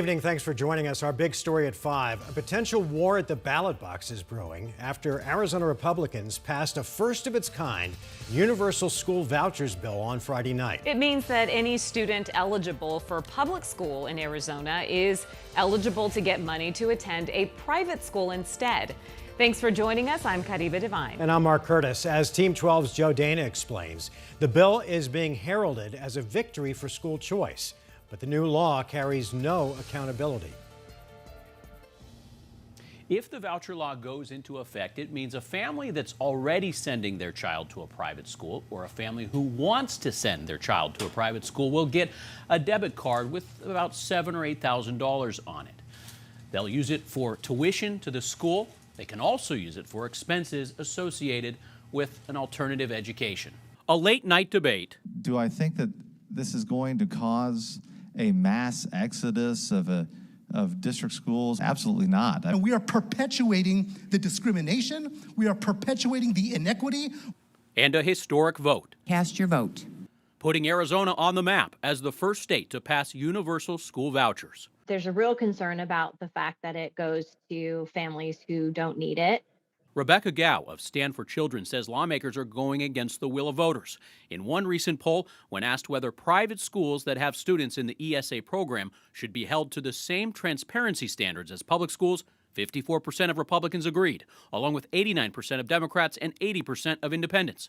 Evening. Thanks for joining us. Our big story at 5. A potential war at the ballot box is brewing after Arizona Republicans passed a first-of-its-kind universal school vouchers bill on Friday night. It means that any student eligible for public school in Arizona is eligible to get money to attend a private school instead. Thanks for joining us. I'm Kariba Devine. And I'm Mark Curtis. As Team 12's Joe Dana explains, the bill is being heralded as a victory for school choice. But the new law carries no accountability. If the voucher law goes into effect, it means a family that's already sending their child to a private school or a family who wants to send their child to a private school will get a debit card with about $7,000 or $8,000 on it. They'll use it for tuition to the school. They can also use it for expenses associated with an alternative education. A late night debate. Do I think that this is going to cause a mass exodus of district schools? Absolutely not. And we are perpetuating the discrimination. We are perpetuating the inequity. And a historic vote. Cast your vote. Putting Arizona on the map as the first state to pass universal school vouchers. There's a real concern about the fact that it goes to families who don't need it. Rebecca Gao of Stand for Children says lawmakers are going against the will of voters. In one recent poll, when asked whether private schools that have students in the ESA program should be held to the same transparency standards as public schools, 54% of Republicans agreed, along with 89% of Democrats and 80% of independents.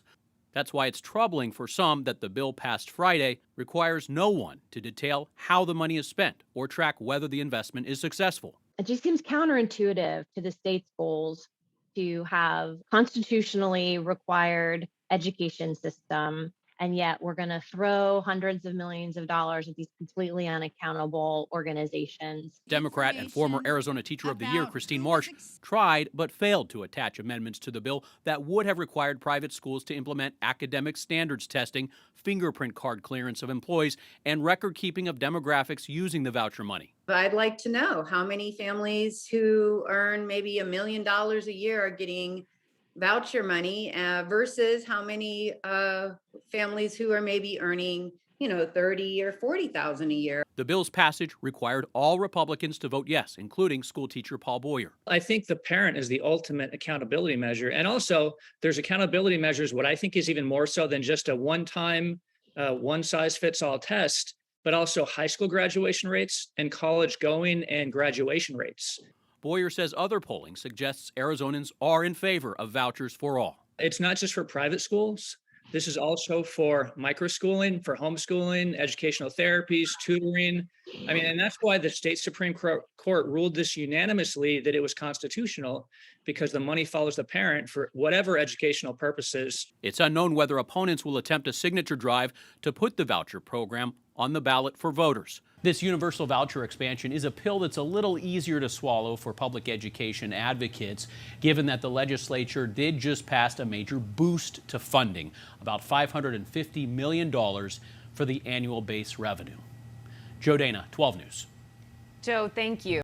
That's why it's troubling for some that the bill passed Friday requires no one to detail how the money is spent or track whether the investment is successful. It just seems counterintuitive to the state's goals to have constitutionally required education system, and yet we're going to throw hundreds of millions of dollars at these completely unaccountable organizations. Democrat and former Arizona Teacher of the Year Christine Marsh tried but failed to attach amendments to the bill that would have required private schools to implement academic standards testing, fingerprint card clearance of employees, and record keeping of demographics using the voucher money. I'd like to know how many families who earn maybe $1 million a year are getting voucher money versus how many families who are maybe earning, $30,000 or $40,000 a year. The bill's passage required all Republicans to vote yes, including school teacher Paul Boyer. I think the parent is the ultimate accountability measure. And also there's accountability measures, what I think is even more so than just a one-time, one-size-fits-all test, but also high school graduation rates and college going and graduation rates. Boyer says other polling suggests Arizonans are in favor of vouchers for all. It's not just for private schools. This is also for microschooling, for homeschooling, educational therapies, tutoring. And that's why the state Supreme Court ruled this unanimously that it was constitutional, because the money follows the parent for whatever educational purposes. It's unknown whether opponents will attempt a signature drive to put the voucher program on the ballot for voters. This universal voucher expansion is a pill that's a little easier to swallow for public education advocates, given that the legislature did just pass a major boost to funding, about $550 million for the annual base revenue. Joe Dana, 12 News. Joe, thank you.